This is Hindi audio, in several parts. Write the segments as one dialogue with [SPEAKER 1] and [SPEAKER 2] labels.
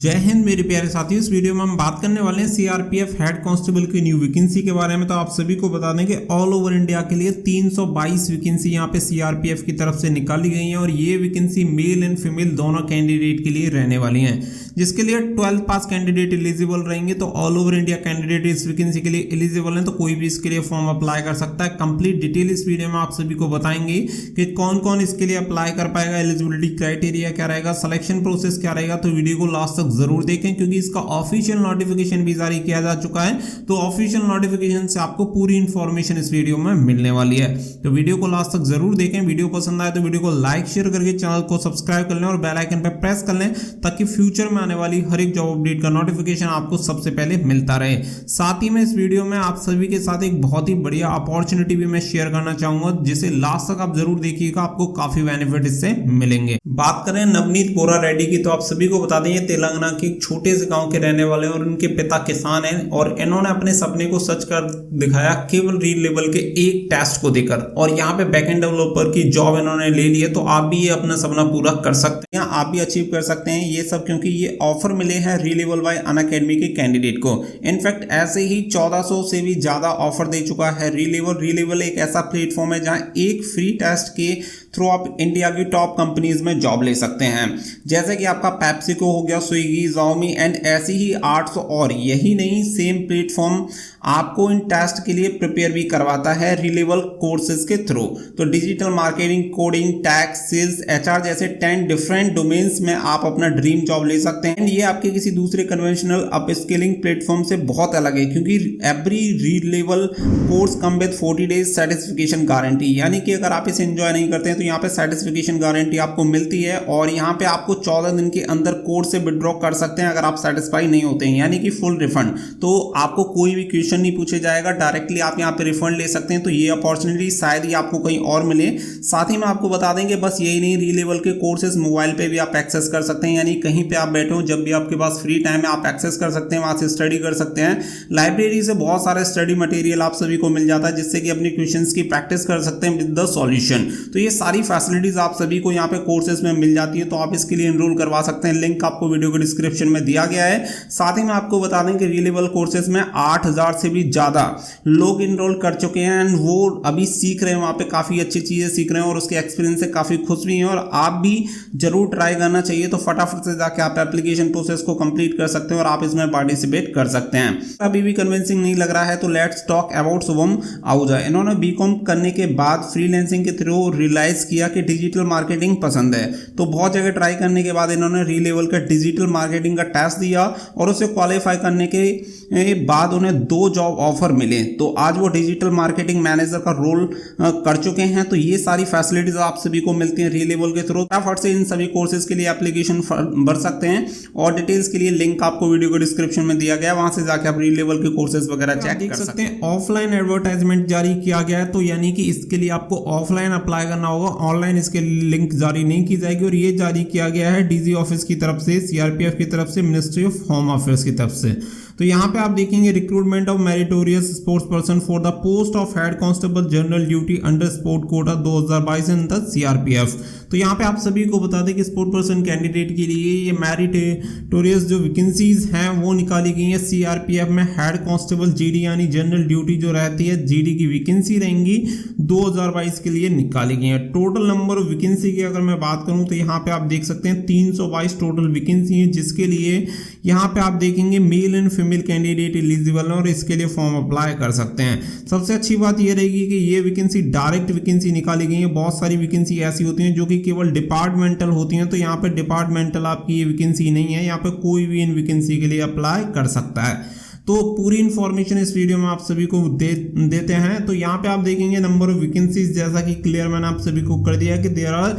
[SPEAKER 1] जय हिंद मेरे प्यारे साथियों। इस वीडियो में हम बात करने वाले हैं सीआरपीएफ हेड कांस्टेबल की न्यू वैकेंसी के बारे में। तो आप सभी को बता दें कि ऑल ओवर इंडिया के लिए 322 वैकेंसी यहां पे सीआरपीएफ की तरफ से निकाली गई हैं और ये वैकेंसी मेल एंड फीमेल दोनों कैंडिडेट के लिए रहने वाली हैं, जिसके लिए 12th पास कैंडिडेट एलिजिबल रहेंगे। तो ऑल ओवर इंडिया कैंडिडेट इस वैकेंसी के लिए एलिजिबल हैं, तो कोई भी इसके लिए फॉर्म अप्लाई कर सकता है। कंप्लीट डिटेल इस वीडियो में आप सभी को बताएंगे कि कौन कौन इसके लिए अप्लाई कर पाएगा, एलिजिबिलिटी क्राइटेरिया क्या रहेगा, सिलेक्शन प्रोसेस क्या रहेगा। तो वीडियो को लास्ट तक जरूर देखें क्योंकि इसका ऑफिशियल नोटिफिकेशन भी जारी किया जा चुका है। तो ऑफिशियल नोटिफिकेशन से आपको पूरी इंफॉर्मेशन इस वीडियो में मिलने वाली है। तो वीडियो को लास्ट तक जरूर देखें। वीडियो पसंद आए तो वीडियो को लाइक शेयर करके चैनल को सब्सक्राइब कर लें और बेल आइकन पर प्रेस कर लें ताकि फ्यूचर में आने वाली हर एक जॉब अपडेट का नोटिफिकेशन आपको सबसे पहले मिलता रहे। साथ ही में इस वीडियो में आप सभी के साथ एक बहुत ही बढ़िया अपॉर्चुनिटी भी मैं शेयर करना चाहूंगा, जिसे लास्ट तक आप जरूर देखिएगा, आपको काफी बेनिफिट इससे मिलेंगे। बात करें नवनीत बोरा रेड्डी की, तो आप सभी को बता दें ये तेलंगाना के छोटे से गांव के रहने वाले हैं और उनके पिता किसान हैं और इन्होंने अपने सपने को सच कर दिखाया केवल रीड लेवल के एक टेस्ट को देकर, और यहाँ पे बैकएंड डेवलपर की जॉब इन्होंने ले ली है। तो आप भी ये अपना सपना पूरा कर सकते हैं, आप भी अचीव कर सकते हैं ये सब, क्योंकि ये ऑफर मिले हैं री लेवल बाय अनअकैडमी के कैंडिडेट को। इनफैक्ट ऐसे ही 1400 से भी ज्यादा ऑफर दे चुका है री लेवल। री लेवल एक ऐसा प्लेटफॉर्म है जहां एक फ्री टेस्ट के थ्रू आप इंडिया की टॉप कंपनीज में जॉब ले सकते हैं, जैसे कि आपका पेप्सिको हो गया, स्विगी, ज़ाओमी एंड ऐसी ही 800 और। यही नहीं, सेम प्लेटफॉर्म आपको इन टेस्ट के लिए प्रिपेयर भी करवाता है री लेवल कोर्सेज के थ्रू। तो digital marketing, coding, tax, sales, HR जैसे 10 डिफरेंट डोमेन्स में आप अपना ड्रीम जॉब ले सकते हैं। एंड ये आपके किसी दूसरे कन्वेंशनल अपस्किलिंग प्लेटफॉर्म से बहुत अलग है, क्योंकि एवरी री level course come with 40 days certification guarantee. यानी कि अगर आप इसे एंजॉय नहीं करते हैं तो यहाँ पे सर्टिफिकेशन गारंटी आपको मिलती है और यहाँ पे आपको 14 दिन के अंदर कोर्स से विड्रॉ कर सकते हैं अगर आप सेटिस्फाई नहीं होते हैं, यानी कि फुल रिफंड। तो आपको कोई भी क्वेश्चन नहीं पूछे जाएगा, डायरेक्टली आप यहाँ पे रिफंड ले सकते हैं। तो ये अपॉर्चुनिटी शायद ही आपको कहीं और मिले। साथ ही में आपको बता देंगे बस यही नहीं, री लेवल के कोर्सेज मोबाइल पे भी आप एक्सेस कर सकते हैं, यानी कहीं पे आप बैठे हो, जब भी आपके पास फ्री टाइम है आप एक्सेस कर सकते हैं, वहां से स्टडी कर सकते हैं। लाइब्रेरी से बहुत सारे स्टडी मटेरियल आप सभी को मिल जाता है, जिससे कि अपनी क्वेश्चंस की प्रैक्टिस कर सकते हैं विद द सॉल्यूशन। तो ये सारी फैसिलिटीज आप सभी को यहाँ पे कोर्सेज में मिल जाती है, तो आप इसके लिए एनरोल करवा सकते हैं। लिंक आपको वीडियो के डिस्क्रिप्शन में दिया गया है। साथ ही में आपको बता दें कि री लेवल कोर्सेज में 8000 से भी ज्यादा लोग एनरोल कर चुके हैं एंड वो अभी सीख रहे हैं, वहां पे काफी अच्छी चीजें सीख रहे हैं और उसके एक्सपीरियंस से काफी खुश भी हैं। और आप भी जरूर ट्राई करना चाहिए, तो फटाफट से जाके आप एप्लीकेशन प्रोसेस को कंप्लीट कर सकते हैं और आप इसमें पार्टिसिपेट कर सकते हैं। अभी भी कन्विंसिंग नहीं लग रहा है तो let's talk about Shubham Ahuja. इन्होंने बीकॉम करने के बाद फ्रीलांसिंग के थ्रू रियलाइज किया कि डिजिटल मार्केटिंग पसंद है, तो बहुत जगह ट्राई करने के बाद इन्होंने री लेवल का डिजिटल मार्केटिंग का टेस्ट दिया और उसे क्वालिफाई करने के बाद उन्हें 2 जॉब ऑफर मिले। तो आज वो डिजिटल मार्केटिंग मैनेजर का रोल कर चुके हैं। तो ये सारी फैसिलिटीज आप सभी को मिलती हैं री लेवल के थ्रू। फटाफट से इन सभी कोर्सेज के लिए एप्लीकेशन भर सकते हैं और डिटेल्स के लिए लिंक आपको वीडियो के डिस्क्रिप्शन में दिया गया है, वहां से जाकर आप री लेवल के कोर्सेज वगैरह चेक कर सकते हैं। ऑफलाइन एडवर्टाइजमेंट जारी किया गया है, तो यानी कि इसके लिए आपको ऑफलाइन अप्लाई करना होगा, ऑनलाइन इसके लिंक जारी नहीं की जाएगी। और ये जारी किया गया है डीजी ऑफिस की तरफ से, सीआरपीएफ की तरफ से, मिनिस्ट्री ऑफ होम अफेयर्स की तरफ से। तो यहाँ पे आप देखेंगे recruitment of meritorious sports person for the post of head constable general duty under sport Kota 2022 in the CRPF. तो यहाँ पे आप सभी को बता दें कि स्पोर्ट पर्सन कैंडिडेट के लिए ये मेरिटोरियस जो वैकेंसीज हैं वो निकाली गई है। सीआरपीएफ में हेड कांस्टेबल जीडी यानी जनरल ड्यूटी जो रहती है, जीडी की वैकेंसी रहेंगी 2022 के लिए निकाली गई है। टोटल नंबर ऑफ वैकेंसी की अगर मैं बात करूं तो यहाँ पे आप देख सकते हैं 322 टोटल वैकेंसी है, जिसके लिए यहाँ पे आप देखेंगे male and female candidate eligible है और इसके लिए फॉर्म अप्लाई कर सकते हैं। सबसे अच्छी बात यह रहेगी कि ये वैकेंसी डायरेक्ट वैकेंसी निकाली गई है। बहुत सारी वैकेंसी ऐसी होती हैं जो कि केवल डिपार्टमेंटल होती हैं, तो यहाँ पे डिपार्टमेंटल आपकी ये वैकेंसी नहीं है, यहाँ पे कोई भी इन वैकेंसी के लिए अप्लाई कर सकता है। तो पूरी इन्फॉर्मेशन इस वीडियो में आप सभी को देते हैं। तो यहाँ पे आप देखेंगे नंबर ऑफ वैकेंसीज, जैसा कि क्लियर मैंने आप सभी को कर दिया कि देयर आर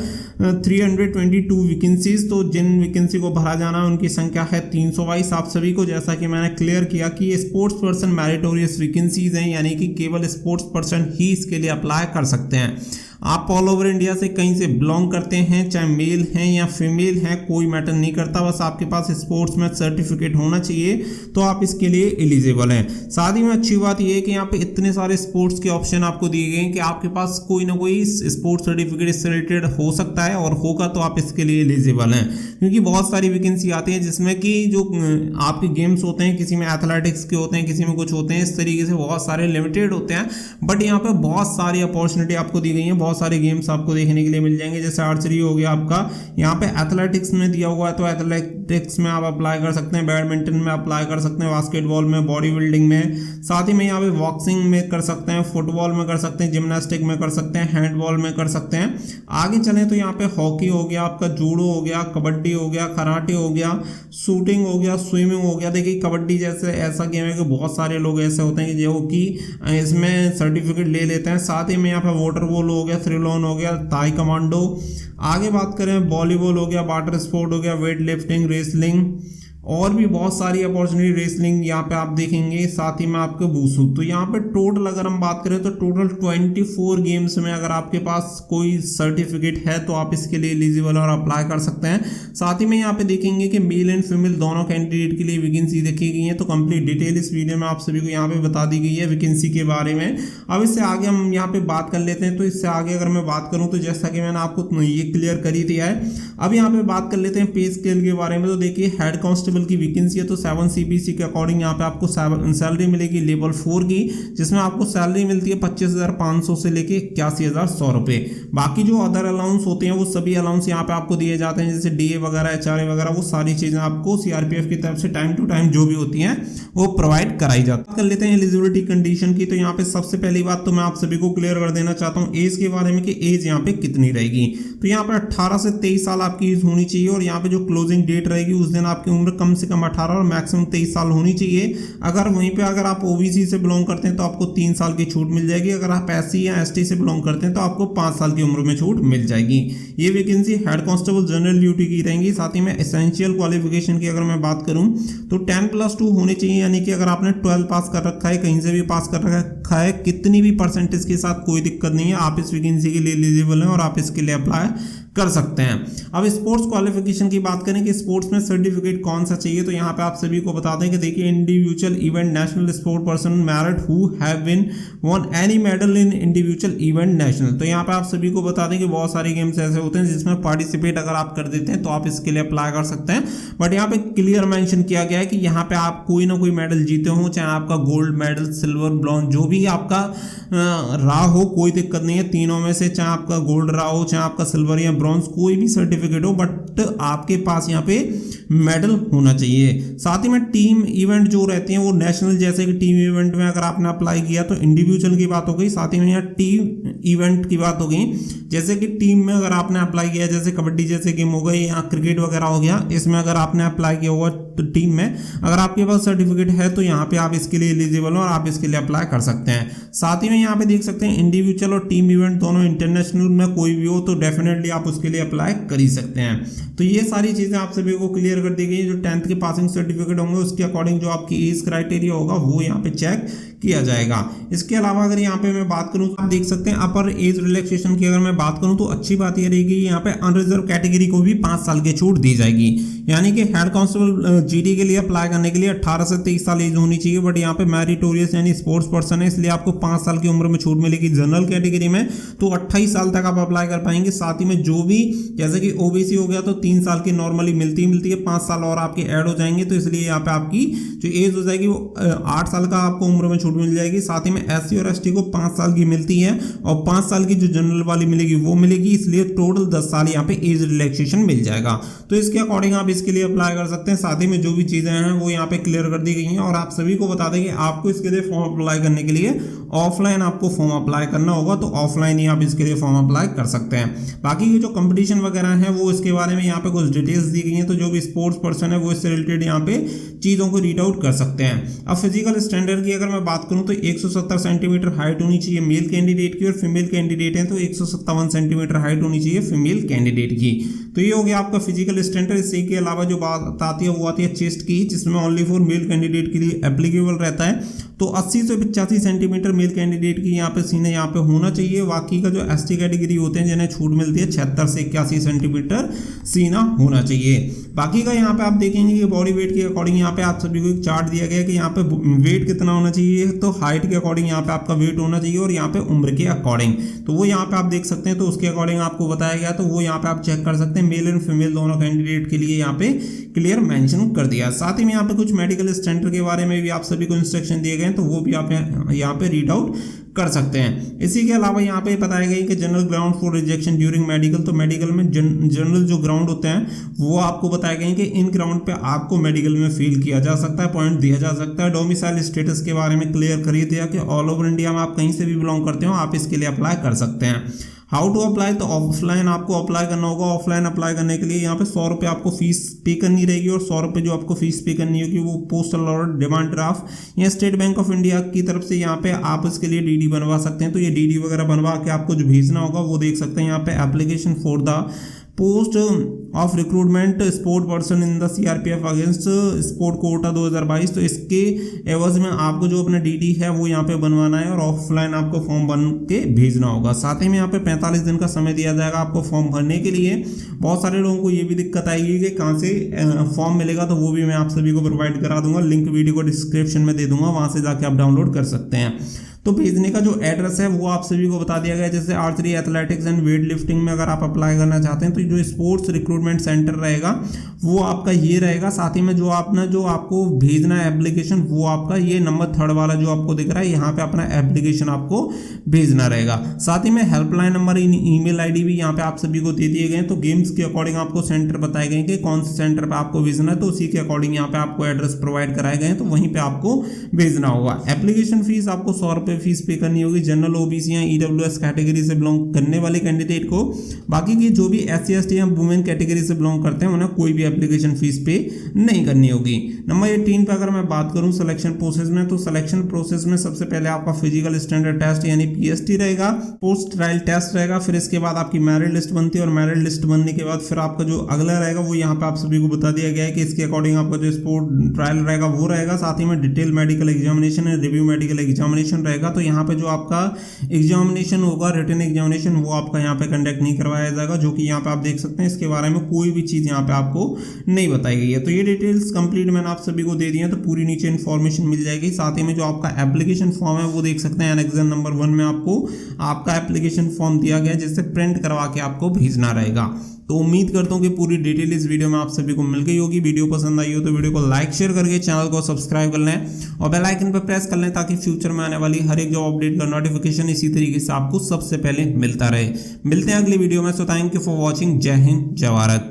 [SPEAKER 1] 322 वैकेंसीज। तो जिन वैकेंसी को भरा जाना है उनकी संख्या है 322 आप सभी को, जैसा कि मैंने क्लियर किया कि ये स्पोर्ट्स पर्सन मेरिटोरियस वैकेंसीज हैं, यानी कि केवल स्पोर्ट्स पर्सन ही इसके लिए अप्लाई कर सकते हैं। आप ऑल ओवर इंडिया से कहीं से बिलोंग करते हैं, चाहे मेल हैं या फीमेल हैं, कोई मैटर नहीं करता, बस आपके पास स्पोर्ट्स में सर्टिफिकेट होना चाहिए तो आप इसके लिए एलिजिबल हैं। साथ ही में अच्छी बात यह है कि यहाँ पे इतने सारे स्पोर्ट्स के ऑप्शन आपको दिए गए हैं कि आपके पास कोई ना कोई स्पोर्ट्स सर्टिफिकेट इससे रिलेटेड हो सकता है, और होगा तो आप इसके लिए एलिजिबल हैं। क्योंकि बहुत सारी वैकेंसी आती है जिसमें कि जो आपके गेम्स होते हैं, किसी में एथलेटिक्स के होते हैं, किसी में कुछ होते हैं, इस तरीके से बहुत सारे लिमिटेड होते हैं। बट यहाँ पे बहुत सारी अपॉर्चुनिटी आपको दी गई है, बहुत सारे गेम्स आपको देखने के लिए मिल जाएंगे। जैसे आर्चरी हो गया आपका, यहाँ पे एथलेटिक्स में दिया हुआ है तो एथलेटिक्स में आप अप्लाई कर सकते हैं, बैडमिंटन में अप्लाई कर सकते हैं, बास्केटबॉल में, बॉडी बिल्डिंग में, साथ ही में यहाँ पे बॉक्सिंग में कर सकते हैं, फुटबॉल में कर सकते हैं, जिम्नास्टिक में कर सकते हैं, हैंडबॉल में कर सकते हैं। आगे चलें तो यहाँ पे हॉकी हो गया आपका, जूडो हो गया, कबड्डी हो गया, कराटे हो गया, शूटिंग हो गया, स्विमिंग हो गया। देखिए कबड्डी जैसे ऐसा गेम है कि बहुत सारे लोग ऐसे होते हैं जो कि इसमें सर्टिफिकेट ले लेते हैं। साथ ही में यहाँ पे वाटर बॉल हो गया, थ्रिलोन हो गया, ताई कमांडो। आगे बात करें वॉलीबॉल हो गया, वाटर स्पोर्ट हो गया, वेट लिफ्टिंग, रेसलिंग, और भी बहुत सारी अपॉर्चुनिटी, रेसलिंग यहाँ पे आप देखेंगे। साथ ही में आपके वुशु। तो यहाँ पे टोटल अगर हम बात करें तो टोटल 24 गेम्स में अगर आपके पास कोई सर्टिफिकेट है तो आप इसके लिए एलिजिबल और अप्लाई कर सकते हैं। साथ ही में यहाँ पे देखेंगे कि मेल एंड फीमेल दोनों कैंडिडेट के लिए वैकेंसी देखी गई है। तो कंप्लीट डिटेल इस वीडियो में आप सभी को यहाँ पे बता दी गई है वैकेंसी के बारे में। अब इससे आगे हम यहाँ पे बात कर लेते हैं। तो इससे आगे अगर मैं बात करूँ तो जैसा कि मैंने आपको ये क्लियर कर ही दिया है, अब यहाँ पे बात कर लेते हैं पे स्केल के बारे में। तो देखिए हेड कांस्टेबल की वैकेंसी है तो 7 CPC के अकॉर्डिंग यहाँ पे आपको सैलरी मिलेगी लेवल 4 की, जिसमें आपको सैलरी मिलती है 25,500 से लेके 81,100 रुपए। बाकी जो अदर अलाउंस होते हैं वो सभी अलाउंस यहाँ पे आपको दिए जाते हैं, जैसे DA वगैरह, HRA वगैरह, वो सारी चीजें आपको CRPF की तरफ से टाइम टू टाइम जो भी होती हैं वो प्रोवाइड कराई जाती है। कर लेते हैं एलिजिबिलिटी कंडीशन की। तो यहाँ पे सबसे पहली बात तो मैं आप सभी को क्लियर कर देना चाहता हूँ एज के बारे में कि एज यहाँ पे कितनी रहेगी। तो यहाँ पे 18 से 23 साल आपकी एज होनी चाहिए, और यहाँ पे जो क्लोजिंग डेट रहेगी उस दिन आपकी उम्र कम से कम 18 और मैक्सिमम 23 साल होनी चाहिए। अगर वहीं पे अगर आप OBC से बिलोंग करते हैं तो आपको 3 साल की छूट मिल जाएगी। अगर आप SC या ST से बिलोंग करते हैं तो आपको 5 साल की उम्र में छूट मिल जाएगी। ये vacancy head constable general duty की रहेंगी। साथ ही में एसेंशियल क्वालिफिकेशन की अगर मैं बात करूं तो 10+2 होनी चाहिए, यानी कि अगर आपने 12 पास कर रखा है, कहीं से भी पास कर रखा है, कितनी भी परसेंटेज के साथ, कोई दिक्कत नहीं है, आप इस वैकेंसी के लिए एलिजिबल हैं और आप इसके लिए अप्लाई कर सकते हैं। अब स्पोर्ट्स क्वालिफिकेशन की बात करें कि स्पोर्ट्स में सर्टिफिकेट कौन सा चाहिए, तो यहाँ पे आप सभी को बता दें कि देखिए individual event national sport person married who have been won any medal in individual event national. तो यहाँ पे आप सभी को बता दें कि बहुत सारे गेम्स ऐसे होते हैं जिसमें पार्टिसिपेट अगर आप कर देते हैं तो आप इसके लिए अप्लाई कर सकते हैं। बट यहाँ पे क्लियर मेंशन किया गया है कि यहाँ पे आप कोई ना कोई मेडल जीते हो, चाहे आपका गोल्ड मेडल, सिल्वर, ब्रॉन्ज, जो भी आपका रहा हो, कोई दिक्कत नहीं है तीनों में से, चाहे आपका गोल्ड रहा हो, चाहे आपका सिल्वर या ब्रॉन्ज, कोई भी सर्टिफिकेट हो, बट आपके पास यहाँ पे मेडल होना चाहिए। साथ ही में टीम इवेंट जो रहते हैं वो नेशनल, जैसे कि टीम इवेंट में अगर आपने अप्लाई किया तो इंडिविजुअल की बात हो गई, साथ ही में यहाँ टीम इवेंट की बात हो गई। जैसे कि टीम में अगर आपने अप्लाई किया, जैसे कबड्डी जैसे गेम हो गई या क्रिकेट वगैरह हो गया, इसमें अगर आपने अप्लाई किया हुआ तो टीम में अगर आपके पास सर्टिफिकेट है तो यहाँ पे आप इसके लिए एलिजिबल हो और आप इसके लिए अप्लाई कर सकते हैं। साथ ही में यहाँ पे देख सकते हैं इंडिविजुअल और टीम इवेंट दोनों इंटरनेशनल में कोई भी हो तो डेफिनेटली आप उसके लिए अप्लाई कर ही सकते हैं। तो ये सारी चीजें आप सभी को क्लियर कर दी गई। जो 10th के पासिंग सर्टिफिकेट होंगे उसके अकॉर्डिंग जो आपकी एज क्राइटेरिया होगा वो यहाँ पे चेक किया जाएगा। इसके अलावा अगर यहाँ पे मैं बात करूँ तो आप देख सकते हैं अपर एज रिलैक्सेशन की अगर मैं बात करूँ तो अच्छी बात ये रहेगी, यहाँ पे अनरिजर्व कैटेगरी को भी 5 साल की छूट दी जाएगी। यानी कि हेड कांस्टेबल GD के लिए अप्लाई करने के लिए 18 से 23 साल एज होनी चाहिए, बट यहाँ पे मेरिटोरियस यानी स्पोर्ट्स पर्सन है इसलिए आपको 5 साल की उम्र में छूट मिलेगी। जनरल कैटेगरी में तो 28 साल तक आप अप्लाई कर पाएंगे। साथ ही में जो भी जैसे कि OBC हो गया तो 3 साल की नॉर्मली मिलती है, 5 साल और आपके ऐड हो जाएंगे, तो इसलिए यहाँ पे आपकी जो एज हो जाएगी वो 8 साल का आपको उम्र में छूट मिल जाएगी। साथ ही में SC और ST को 5 साल की मिलती है और 5 साल की जो जनरल वाली मिलेगी वो मिलेगी, इसलिए टोटल 10 साल यहाँ पे एज रिलैक्सेशन मिल जाएगा। तो इसके अकॉर्डिंग आप इसके लिए अप्लाई कर सकते हैं। साथ ही में जो भी चीजें हैं वो यहाँ पे क्लियर कर दी गई हैं। और आप सभी को बता दें कि आपको इसके लिए फॉर्म अप्लाई करने के लिए ऑफलाइन आपको फॉर्म अप्लाई करना होगा, तो ऑफलाइन ही आप इसके लिए फॉर्म अप्लाई कर सकते हैं। बाकी जो कंपटीशन वगैरह है वो इसके बारे में यहाँ पे कुछ डिटेल्स दी गई हैं, तो जो भी स्पोर्ट्स पर्सन है वो इससे रिलेटेड यहाँ पे चीजों को रीड आउट कर सकते हैं। अब फिजिकल स्टैंडर्ड की अगर मैं बात करूं तो 170 सेंटीमीटर हाइट होनी चाहिए मेल कैंडिडेट की, और फीमेल कैंडिडेट है तो 157 सेंटीमीटर हाइट होनी चाहिए फीमेल कैंडिडेट की। तो ये हो गया आपका फिजिकल स्टैंडर्ड। इससे के अलावा जो बात आती है वो आती है चेस्ट की, जिसमें ओनली फॉर मेल कैंडिडेट के लिए एप्लीकेबल रहता है। तो 80 से 85 सेंटीमीटर मेल कैंडिडेट की यहाँ पे सीना यहाँ पे होना चाहिए। बाकी का जो एसटी कैटेगरी होते हैं जिन्हें छूट मिलती है 76 से 81 सेंटीमीटर सीना होना चाहिए। बाकी का यहाँ पे आप देखेंगे कि बॉडी वेट के अकॉर्डिंग यहाँ पे आप सभी को एक चार्ट दिया गया है कि यहाँ पे वेट कितना होना चाहिए, तो हाइट के अकॉर्डिंग यहाँ पे आपका वेट होना चाहिए और यहाँ पे उम्र के अकॉर्डिंग, तो वो यहाँ पे आप देख सकते हैं। तो उसके अकॉर्डिंग आपको बताया गया, तो वो यहाँ पे आप चेक कर सकते हैं। मेल एंड फीमेल दोनों कैंडिडेट के लिए यहाँ पे क्लियर मेंशन कर दिया। साथ ही में यहाँ पे कुछ मेडिकल स्टैंडर्ड के बारे में भी आप सभी को इंस्ट्रक्शन दिए गए हैं, तो वो भी आप यहाँ पे रीड आउट कर सकते हैं। इसी के अलावा यहाँ पे बताया गया कि general ground for rejection during medical, तो मेडिकल में जनरल जो ग्राउंड होते हैं वो आपको बताया गया कि इन ग्राउंड पे आपको मेडिकल में फील किया जा सकता है, पॉइंट दिया जा सकता है। डोमिसाइल स्टेटस के बारे में क्लियर कर दिया कि ऑल ओवर इंडिया में आप कहीं से भी बिलोंग करते हो आप इसके लिए अप्लाई कर सकते हैं। हाउ टू अप्लाई, तो ऑफलाइन आपको अप्लाई करना होगा। ऑफलाइन अप्लाई करने के लिए यहाँ पे 100 रुपये आपको फीस पे करनी रहेगी और 100 रुपये जो आपको फीस पे करनी होगी वो पोस्टल ऑर्डर, डिमांड ड्राफ्ट या स्टेट बैंक ऑफ इंडिया की तरफ से यहाँ पे आप इसके लिए डीडी बनवा सकते हैं। तो ये डीडी वगैरह बनवा के आपको जो भेजना होगा वो देख सकते हैं यहाँ पे। Application for the post of recruitment sport person in the CRPF against sport Kota 2022, तो इसके एवज में आपको जो अपना डीडी है वो यहाँ पे बनवाना है और ऑफलाइन आपको फॉर्म बन के भेजना होगा। साथ ही में यहाँ पे 45 दिन का समय दिया जाएगा आपको फॉर्म भरने के लिए। बहुत सारे लोगों को ये भी दिक्कत आएगी कि कहाँ से फॉर्म मिलेगा, तो वो भी मैं आप सभी को प्रोवाइड करा दूंगा। लिंक वीडियो को डिस्क्रिप्शन में दे दूंगा, वहां से जाके आप डाउनलोड कर सकते हैं। तो भेजने का जो एड्रेस है वो आप सभी को बता दिया गया है। जैसे archery, athletics and weight lifting में अगर आप अप्लाई करना चाहते हैं तो जो स्पोर्ट्स रिक्रूटमेंट सेंटर रहेगा वो आपका ये रहेगा। साथ ही में जो आपको भेजना है एप्लीकेशन वो आपका ये नंबर 3 वाला जो आपको दिख रहा है, यहाँ पे अपना एप्लीकेशन आपको भेजना रहेगा। साथ ही में हेल्पलाइन नंबर, ईमेल आईडी भी यहाँ पे आप सभी को दे दिए गए। तो गेम्स के अकॉर्डिंग आपको सेंटर बताए गए कि कौन से सेंटर पर आपको भेजना है, तो उसी के अकॉर्डिंग यहाँ पे आपको एड्रेस प्रोवाइड कराए गए हैं, तो वहीं पे आपको भेजना होगा। एप्लीकेशन फीस आपको 100 रुपये फीस पे करनी होगी जनरल, ओबीसी या ईडब्ल्यूएस कैटेगरी से बिलोंग करने वाले कैंडिडेट को। बाकी की जो भी एससी एसटी या वुमेन कैटेगरी से बिलोंग करते हैं उन्हें कोई भी एप्लीकेशन फीस पे नहीं करनी होगी। नंबर 18 पे अगर मैं बात करूं सिलेक्शन प्रोसेस में, तो सिलेक्शन प्रोसेस में सबसे पहले आपका फिजिकल स्टैंडर्ड टेस्ट यानी पीएसटी रहेगा, पोस्ट ट्रायल टेस्ट रहेगा, फिर इसके बाद आपकी मेरिट लिस्ट बनती है और मेरिट लिस्ट बनने के बाद फिर आपका जो अगला रहेगा वो यहाँ पे आप सभी को बता दिया गया है कि इसके अकॉर्डिंग आपका जो स्पोर्ट ट्रायल रहेगा वो रहेगा। साथ ही में detail medical examination and review medical examination रहेगा। तो यहाँ पे जो आपका एग्जामिनेशन होगा, रिटन एग्जामिनेशन, वो आपका यहाँ पे कंडक्ट नहीं करवाया जाएगा, जो कि यहाँ पे आप देख सकते हैं। इसके बारे में कोई भी चीज़ यहाँ पे आपको नहीं बताई गई है। तो ये डिटेल्स कंप्लीट मैंने आप सभी को दे दी है, तो पूरी नीचे इन्फॉर्मेशन मिल जाएगी। साथ ही में जो आपका एप्लीकेशन फॉर्म है वो देख सकते हैं। एनेक्स नंबर 1 में आपको आपका एप्लीकेशन फॉर्म दिया गया है जिससे प्रिंट करवा के आपको भेजना रहेगा। तो उम्मीद करता हूँ कि पूरी डिटेल इस वीडियो में आप सभी को मिल गई होगी। वीडियो पसंद आई हो तो वीडियो को लाइक शेयर करके चैनल को सब्सक्राइब कर लें और बेल आइकन पर प्रेस कर लें ताकि फ्यूचर में आने वाली हर एक जॉब अपडेट का नोटिफिकेशन इसी तरीके से आपको सबसे पहले मिलता रहे। मिलते हैं अगली वीडियो में। So thank you for watching. जय हिंद, जय भारत।